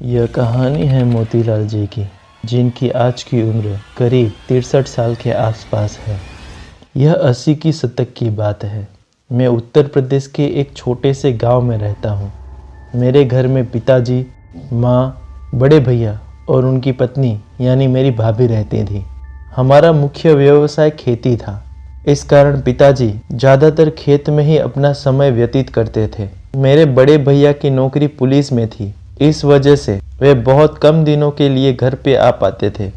यह कहानी है मोतीलाल जी की, जिनकी आज की उम्र करीब 63 साल के आसपास है। यह 80 की शतक की बात है। मैं उत्तर प्रदेश के एक छोटे से गांव में रहता हूँ। मेरे घर में पिताजी, माँ, बड़े भैया और उनकी पत्नी यानी मेरी भाभी रहती थी। हमारा मुख्य व्यवसाय खेती था। इस कारण पिताजी ज़्यादातर खेत में ही अपना समय व्यतीत करते थे। मेरे बड़े भैया की नौकरी पुलिस में थी। इस वजह से वे बहुत कम दिनों के लिए घर पे आ पाते थे।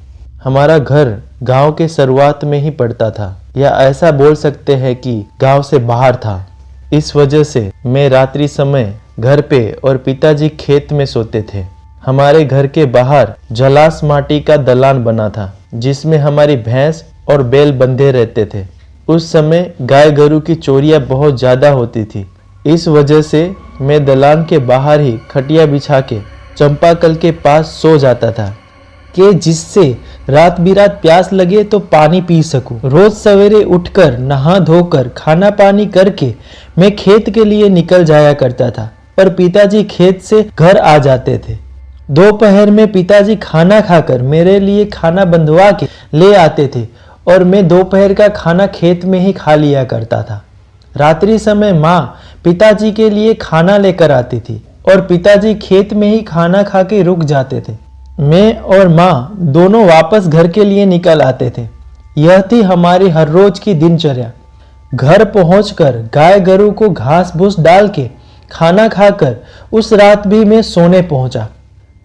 हमारा घर गांव के शुरुआत में ही पड़ता था, या ऐसा बोल सकते हैं कि गांव से बाहर था। इस वजह से मैं रात्रि समय घर पे और पिताजी खेत में सोते थे। हमारे घर के बाहर जलास माटी का दलान बना था, जिसमें हमारी भैंस और बैल बंधे रहते थे। उस समय गाय गरू की चोरियां बहुत ज़्यादा होती थी। इस वजह से मैं दलान के बाहर ही खटिया बिछा के चंपाकल के पास सो जाता था कि जिससे रात बिरात प्यास लगे तो पानी पी सकूं। रोज सवेरे उठकर नहा धोकर खाना पानी करके मैं खेत के लिए निकल जाया करता था, पर पिताजी खेत से घर आ जाते थे। दोपहर में पिताजी खाना खाकर मेरे लिए खाना बंधवा के ले आते थे और मैं दोपहर का खाना खेत में ही खा लिया करता था। रात्रि समय माँ पिताजी के लिए खाना लेकर आती थी और पिताजी खेत में ही खाना खा के रुक जाते थे। मैं और माँ दोनों वापस घर के लिए निकल आते थे। यह थी हमारी हर रोज की दिनचर्या। घर पहुंचकर गाय गरू को घास भूस डाल के खाना खाकर उस रात भी मैं सोने पहुंचा।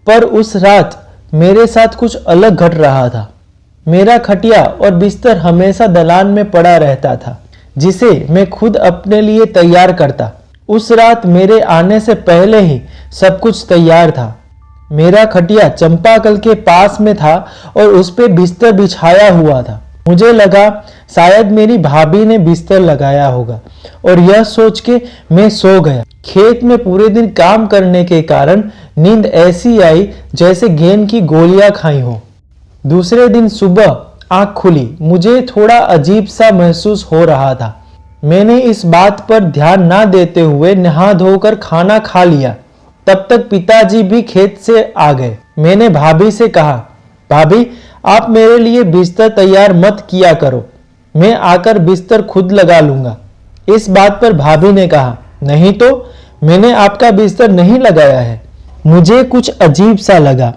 पर उस रात मेरे साथ कुछ अलग घट रहा था। मेरा खटिया और बिस्तर हमेशा दलान में पड़ा रहता था, जिसे मैं खुद अपने लिए तैयार करता। उस रात मेरे आने से पहले ही सब कुछ तैयार था। मेरा खटिया चंपाकल के पास में था और उस पे बिस्तर बिछाया हुआ था। मुझे लगा शायद मेरी भाभी ने बिस्तर लगाया होगा और यह सोच के मैं सो गया। खेत में पूरे दिन काम करने के कारण नींद ऐसी आई जैसे गेंद की गोलियां खाई हो। दूसरे दिन सुबह आंख खुली, मुझे थोड़ा अजीब सा महसूस हो रहा था। मैंने इस बात पर ध्यान ना देते हुए नहा धोकर खाना खा लिया। तब तक पिताजी भी खेत से आ गए। मैंने भाभी से कहा, भाभी आप मेरे लिए बिस्तर तैयार मत किया करो, मैं आकर बिस्तर खुद लगा लूंगा। इस बात पर भाभी ने कहा, नहीं तो मैंने आपका बिस्तर नहीं लगाया है। मुझे कुछ अजीब सा लगा,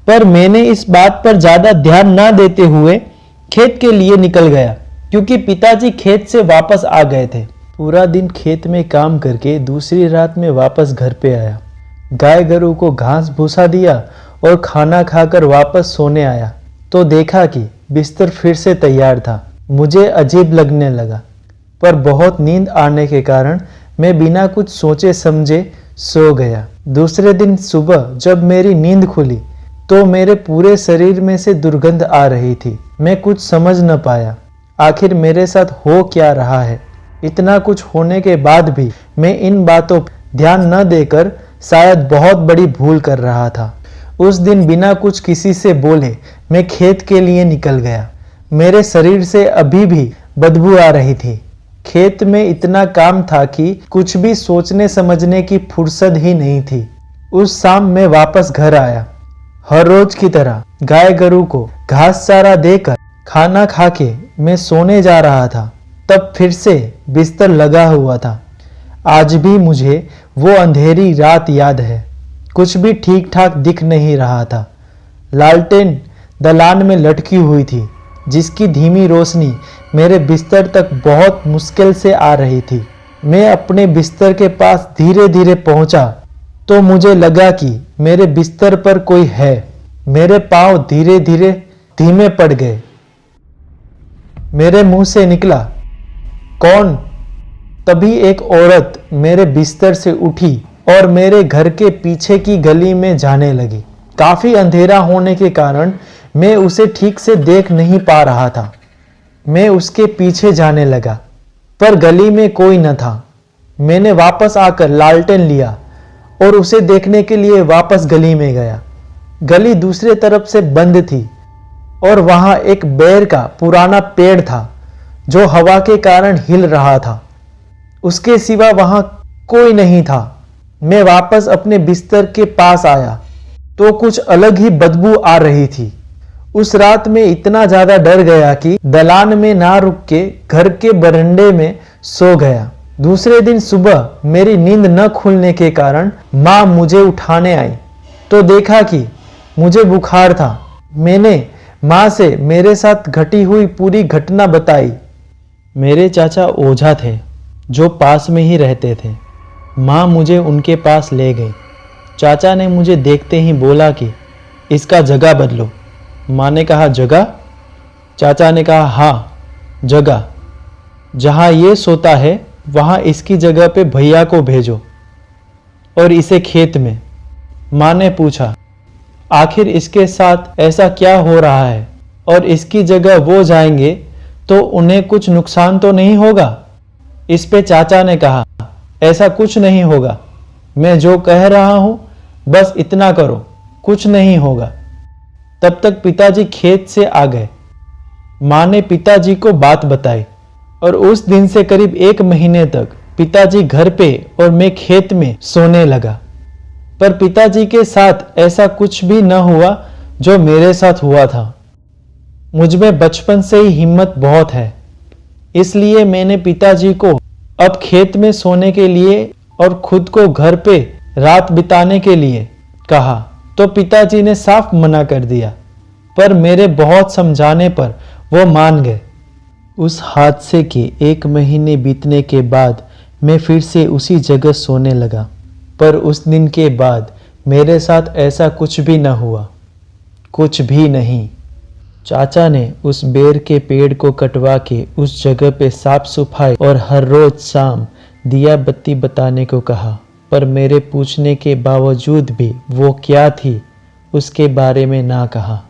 पर मैंने इस बात पर ज्यादा ध्यान ना देते हुए खेत के लिए निकल गया, क्योंकि पिताजी खेत से वापस आ गए थे। पूरा दिन खेत में काम करके दूसरी रात में वापस घर पे आया। गाय गरू को घास भूसा दिया और खाना खाकर वापस सोने आया तो देखा कि बिस्तर फिर से तैयार था। मुझे अजीब लगने लगा, पर बहुत नींद आने के कारण मैं बिना कुछ सोचे समझे सो गया। दूसरे दिन सुबह जब मेरी नींद खुली तो मेरे पूरे शरीर में से दुर्गंध आ रही थी। मैं कुछ समझ न पाया, आखिर मेरे साथ हो क्या रहा है। इतना कुछ होने के बाद भी मैं इन बातों पर ध्यान न देकर शायद बहुत बड़ी भूल कर रहा था। उस दिन बिना कुछ किसी से बोले मैं खेत के लिए निकल गया। मेरे शरीर से अभी भी बदबू आ रही थी। खेत में इतना काम था कि कुछ भी सोचने समझने की फुर्सत ही नहीं थी। उस शाम मैं वापस घर आया। हर रोज की तरह गाय गरू को घास चारा देकर खाना खाके मैं सोने जा रहा था, तब फिर से बिस्तर लगा हुआ था। आज भी मुझे वो अंधेरी रात याद है। कुछ भी ठीक ठाक दिख नहीं रहा था। लालटेन दलान में लटकी हुई थी, जिसकी धीमी रोशनी मेरे बिस्तर तक बहुत मुश्किल से आ रही थी। मैं अपने बिस्तर के पास धीरे धीरे पहुंचा तो मुझे लगा कि मेरे बिस्तर पर कोई है। मेरे पांव धीरे धीरे धीमे पड़ गए। मेरे मुंह से निकला, कौन? तभी एक औरत मेरे बिस्तर से उठी और मेरे घर के पीछे की गली में जाने लगी। काफी अंधेरा होने के कारण मैं उसे ठीक से देख नहीं पा रहा था। मैं उसके पीछे जाने लगा, पर गली में कोई न था। मैंने वापस आकर लालटेन लिया और उसे देखने के लिए वापस गली में गया। गली दूसरे तरफ से बंद थी और वहां एक बेर का पुराना पेड़ था जो हवा के कारण हिल रहा था। उसके सिवा वहां कोई नहीं था। मैं वापस अपने बिस्तर के पास आया तो कुछ अलग ही बदबू आ रही थी। उस रात में इतना ज्यादा डर गया कि दलान में ना रुक के घर के बरंडे में सो गया। दूसरे दिन सुबह मेरी नींद न खुलने के कारण माँ मुझे उठाने आई तो देखा कि मुझे बुखार था। मैंने माँ से मेरे साथ घटी हुई पूरी घटना बताई। मेरे चाचा ओझा थे जो पास में ही रहते थे। माँ मुझे उनके पास ले गई। चाचा ने मुझे देखते ही बोला कि इसका जगह बदलो। माँ ने कहा जगह? चाचा ने कहा हाँ जगह, जहाँ ये सोता है वहाँ इसकी जगह पे भैया को भेजो और इसे खेत में। माँ ने पूछा आखिर इसके साथ ऐसा क्या हो रहा है और इसकी जगह वो जाएंगे तो उन्हें कुछ नुकसान तो नहीं होगा? इस पे चाचा ने कहा ऐसा कुछ नहीं होगा, मैं जो कह रहा हूं बस इतना करो, कुछ नहीं होगा। तब तक पिताजी खेत से आ गए। माँ ने पिताजी को बात बताई और उस दिन से करीब 1 महीने तक पिताजी घर पे और मैं खेत में सोने लगा। पर पिताजी के साथ ऐसा कुछ भी न हुआ जो मेरे साथ हुआ था। मुझ में बचपन से ही हिम्मत बहुत है, इसलिए मैंने पिताजी को अब खेत में सोने के लिए और खुद को घर पे रात बिताने के लिए कहा तो पिताजी ने साफ मना कर दिया। पर मेरे बहुत समझाने पर वो मान गए। उस हादसे के 1 महीने बीतने के बाद मैं फिर से उसी जगह सोने लगा। पर उस दिन के बाद मेरे साथ ऐसा कुछ भी न हुआ, कुछ भी नहीं। चाचा ने उस बेर के पेड़ को कटवा के उस जगह पे साफ सफाई और हर रोज शाम दिया बत्ती बताने को कहा। पर मेरे पूछने के बावजूद भी वो क्या थी उसके बारे में ना कहा।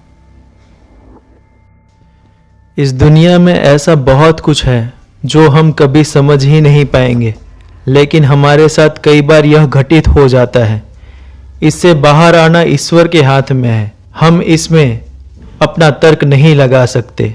इस दुनिया में ऐसा बहुत कुछ है जो हम कभी समझ ही नहीं पाएंगे, लेकिन हमारे साथ कई बार यह घटित हो जाता है। इससे बाहर आना ईश्वर के हाथ में है। हम इसमें अपना तर्क नहीं लगा सकते।